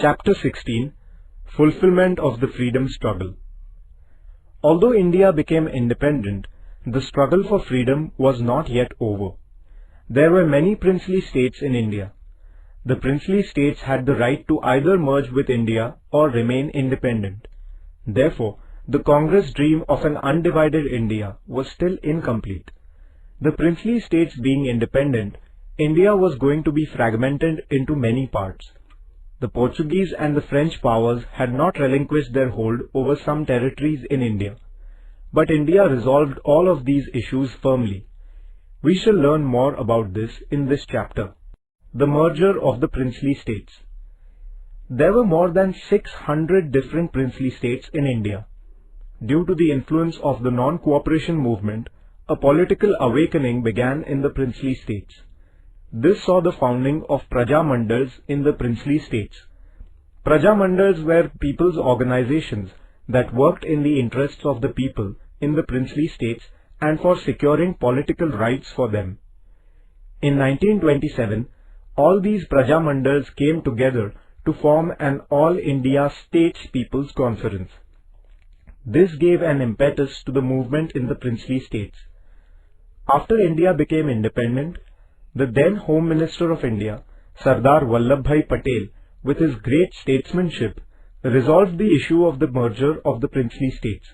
Chapter 16 Fulfilment of the Freedom Struggle. Although India became independent, the struggle for freedom was not yet over. There were many princely states in India. The princely states had the right to either merge with India or remain independent. Therefore, the Congress dream of an undivided India was still incomplete. The princely states being independent, India was going to be fragmented into many parts. The Portuguese and the French powers had not relinquished their hold over some territories in India. But India resolved all of these issues firmly. We shall learn more about this in this chapter. The merger of the princely states. There were more than 600 different princely states in India. Due to the influence of the non-cooperation movement, a political awakening began in the princely states. This saw the founding of Praja Mandals in the princely states. Praja Mandals were people's organizations that worked in the interests of the people in the princely states and for securing political rights for them. In 1927, all these Praja Mandals came together to form an All India States People's Conference. This gave an impetus to the movement in the princely states. After India became independent, the then Home Minister of India, Sardar Vallabhbhai Patel, with his great statesmanship, resolved the issue of the merger of the princely states.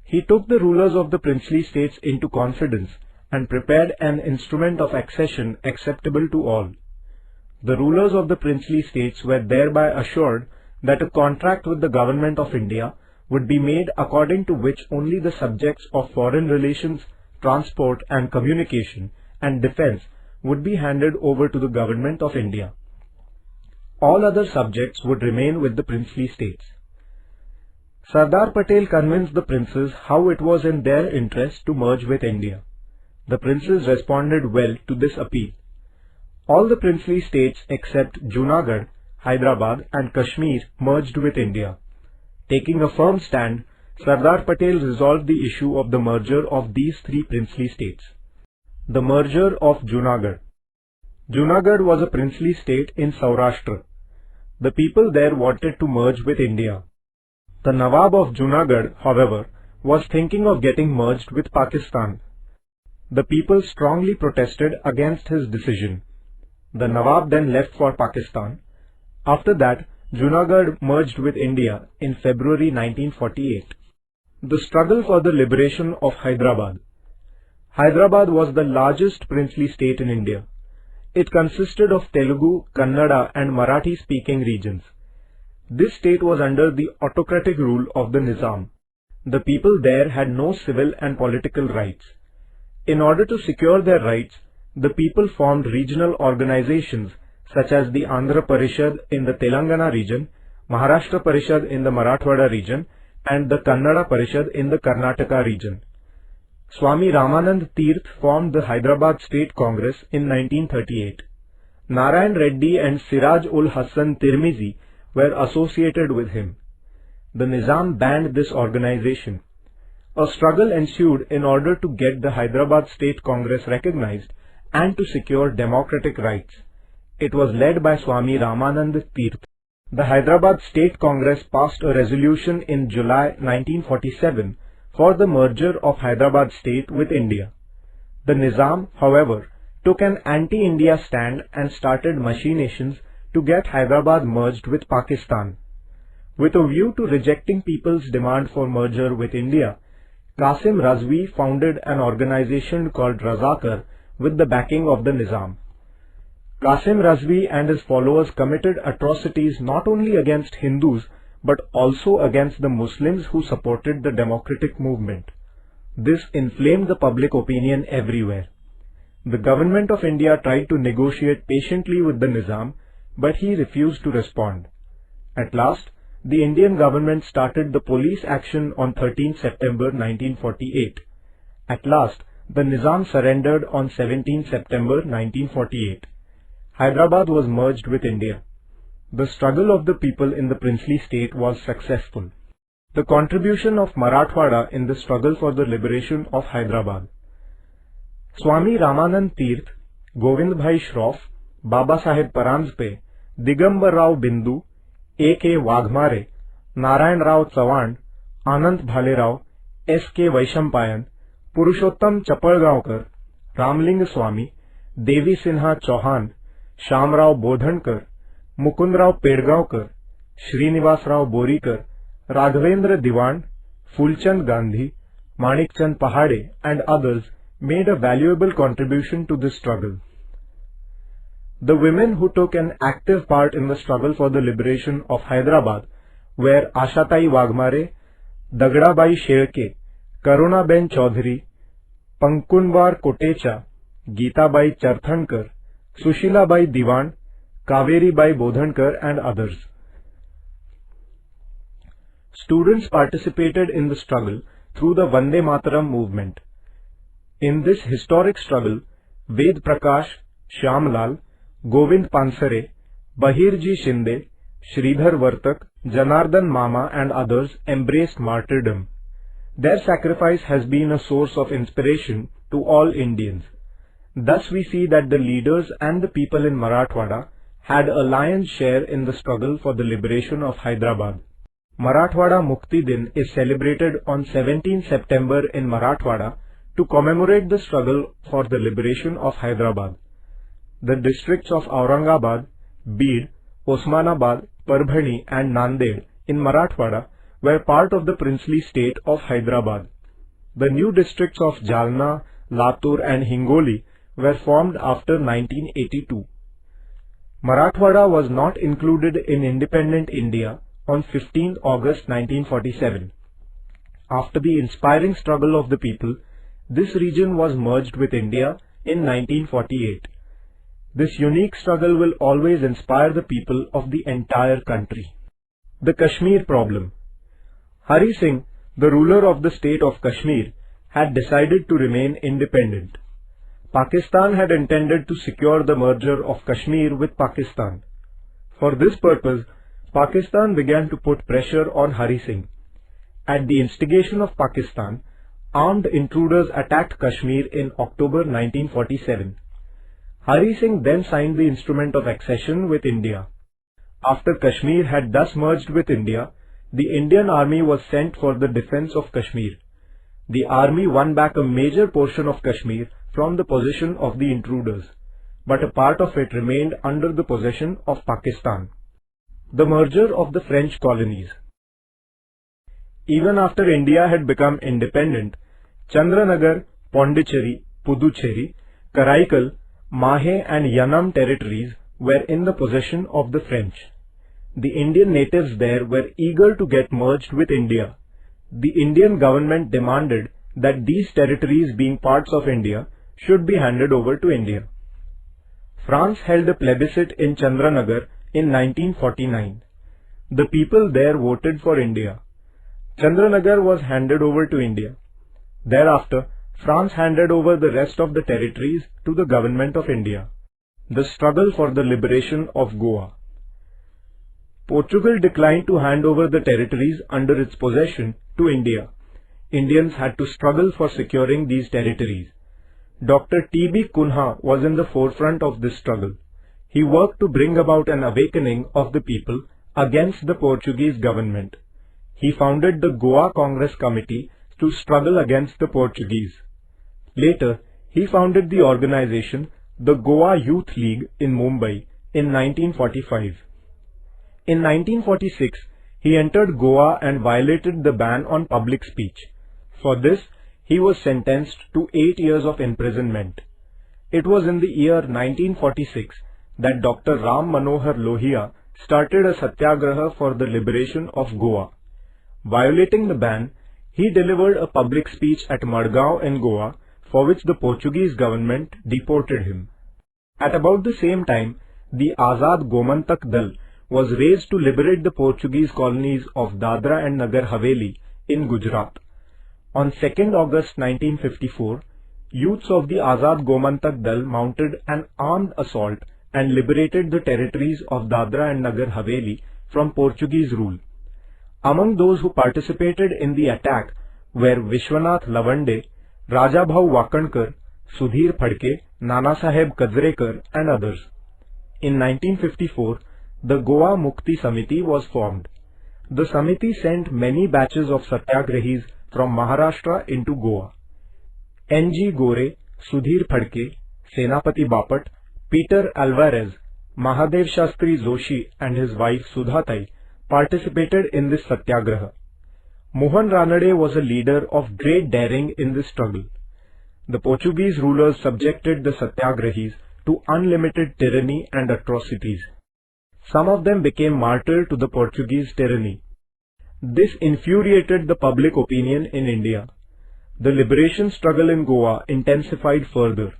He took the rulers of the princely states into confidence and prepared an instrument of accession acceptable to all. The rulers of the princely states were thereby assured that a contract with the government of India would be made according to which only the subjects of foreign relations, transport and communication and defense would be handed over to the government of India. All other subjects would remain with the princely states. Sardar Patel convinced the princes how it was in their interest to merge with India. The princes responded well to this appeal. All the princely states except Junagad, Hyderabad and Kashmir merged with India. Taking a firm stand, Sardar Patel resolved the issue of the merger of these three princely states. The merger of Junagad. Junagad was a princely state in Saurashtra. The people there wanted to merge with India. The Nawab of Junagad, however, was thinking of getting merged with Pakistan. The people strongly protested against his decision. The Nawab then left for Pakistan. After that, Junagad merged with India in February 1948. The struggle for the liberation of Hyderabad. Hyderabad was the largest princely state in India. It consisted of Telugu, Kannada and Marathi-speaking regions. This state was under the autocratic rule of the Nizam. The people there had no civil and political rights. In order to secure their rights, the people formed regional organizations such as the Andhra Parishad in the Telangana region, Maharashtra Parishad in the Marathwada region, and the Kannada Parishad in the Karnataka region. Swami Ramanand Tirth formed the Hyderabad State Congress in 1938. Narayan Reddy and Siraj ul Hassan Tirmizi were associated with him. The Nizam banned this organization. A struggle ensued in order to get the Hyderabad State Congress recognized and to secure democratic rights. It was led by Swami Ramanand Tirth. The Hyderabad State Congress passed a resolution in July 1947 for the merger of Hyderabad state with India. The Nizam, however, took an anti-India stand and started machinations to get Hyderabad merged with Pakistan. With a view to rejecting people's demand for merger with India, Qasim Razvi founded an organization called Razakar with the backing of the Nizam. Qasim Razvi and his followers committed atrocities not only against Hindus but also against the Muslims who supported the democratic movement. This inflamed the public opinion everywhere. The government of India tried to negotiate patiently with the Nizam, but he refused to respond. At last, the Indian government started the police action on 13 September 1948. At last, the Nizam surrendered on 17 September 1948. Hyderabad was merged with India. The struggle of the people in the princely state was successful. The contribution of Marathwada in the struggle for the liberation of Hyderabad. Swami Ramanand Tirth, Govind Bhai Shroff, Baba Saheb Paranjpe, Digambar Rao Bindu, A.K. Wagmare, Narayan Rao Chavan, Anant Bhalerav, S.K. Vaishampayan, Purushottam Chapalgaonkar, Ramling Swami, Devi Sinha Chauhan, Shamrao Bodhankar, Mukundrao Pedgaonkar, Srinivasrao Borikar, Raghavendra Diwan, Fulchand Gandhi, Manikchand Pahade and others made a valuable contribution to this struggle. The women who took an active part in the struggle for the liberation of Hyderabad were Ashatai Wagmare, Dagdabai Shelke, Karunaben Chaudhary, Pankunwar Kotecha, Geetabai Charthankar, Sushilabai Diwan, Kaveribai Bodhankar and others. Students participated in the struggle through the Vande Mataram movement. In this historic struggle, Ved Prakash, Shyamlal, Govind Pansare, Bahirji Shinde, Sridhar Vartak, Janardhan Mama and others embraced martyrdom. Their sacrifice has been a source of inspiration to all Indians. Thus we see that the leaders and the people in Marathwada had a lion's share in the struggle for the liberation of Hyderabad. Marathwada Muktidina is celebrated on 17 September in Marathwada to commemorate the struggle for the liberation of Hyderabad. The districts of Aurangabad, Beed, Osmanabad, Parbhani and Nanded in Marathwada were part of the princely state of Hyderabad. The new districts of Jalna, Latur and Hingoli were formed after 1982. Marathwada was not included in independent India on 15 August 1947. After the inspiring struggle of the people, this region was merged with India in 1948. This unique struggle will always inspire the people of the entire country. The Kashmir Problem. Hari Singh, the ruler of the state of Kashmir, had decided to remain independent. Pakistan had intended to secure the merger of Kashmir with Pakistan. For this purpose, Pakistan began to put pressure on Hari Singh. At the instigation of Pakistan, armed intruders attacked Kashmir in October 1947. Hari Singh then signed the instrument of accession with India. After Kashmir had thus merged with India, the Indian army was sent for the defense of Kashmir. The army won back a major portion of Kashmir from the possession of the intruders, but a part of it remained under the possession of Pakistan. The merger of the French colonies. Even after India had become independent, Chandranagar, Pondicherry, Puducherry, Karaikal, Mahe and Yanam territories were in the possession of the French. The Indian natives there were eager to get merged with India. The Indian government demanded that these territories, being parts of India, should be handed over to India. France held a plebiscite in Chandranagar in 1949. The people there voted for India. Chandranagar was handed over to India. Thereafter, France handed over the rest of the territories to the government of India. The struggle for the liberation of Goa. Portugal declined to hand over the territories under its possession to India. Indians had to struggle for securing these territories. Dr. T.B. Kunha was in the forefront of this struggle. He worked to bring about an awakening of the people against the Portuguese government. He founded the Goa Congress Committee to struggle against the Portuguese. Later, he founded the organization, the Goa Youth League in Mumbai in 1945. In 1946, he entered Goa and violated the ban on public speech. For this, he was sentenced to 8 years of imprisonment. It was in the year 1946 that Dr. Ram Manohar Lohia started a satyagraha for the liberation of Goa. Violating the ban, he delivered a public speech at Madgaon in Goa, for which the Portuguese government deported him. At about the same time, the Azad Gomantak Dal was raised to liberate the Portuguese colonies of Dadra and Nagar Haveli in Gujarat. On 2nd August 1954, youths of the Azad Gomantak Dal mounted an armed assault and liberated the territories of Dadra and Nagar Haveli from Portuguese rule. Among those who participated in the attack were Vishwanath Lavande, Rajabhau Wakankar, Sudhir Phadke, Nana Saheb Kajrekar and others. In 1954, the Goa Mukti Samiti was formed. The Samiti sent many batches of Satyagrahis from Maharashtra into Goa. N.G. Gore, Sudhir Phadke, Senapati Bapat, Peter Alvarez, Mahadev Shastri Joshi and his wife Sudhatai participated in this satyagraha. Mohan Ranade was a leader of great daring in this struggle. The Portuguese rulers subjected the Satyagrahis to unlimited tyranny and atrocities. Some of them became martyrs to the Portuguese tyranny. This infuriated the public opinion in India. The liberation struggle in Goa intensified further.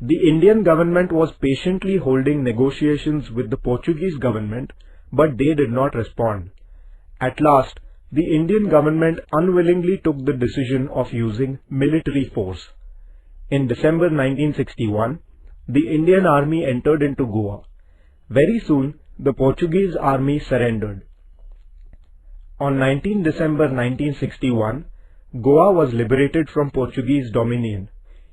The Indian government was patiently holding negotiations with the Portuguese government, but they did not respond. At last, the Indian government unwillingly took the decision of using military force. In December 1961, the Indian army entered into Goa. Very soon, the Portuguese army surrendered. On 19 December 1961, Goa was liberated from Portuguese dominion.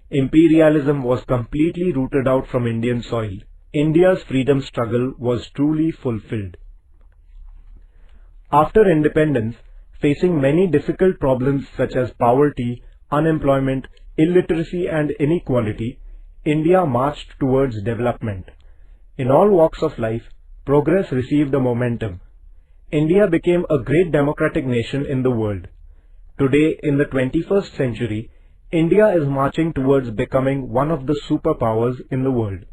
Imperialism was completely rooted out from Indian soil. India's freedom struggle was truly fulfilled. After independence, facing many difficult problems such as poverty, unemployment, illiteracy and inequality, India marched towards development. In all walks of life, progress received a momentum. India became a great democratic nation in the world. Today, in the 21st century, India is marching towards becoming one of the superpowers in the world.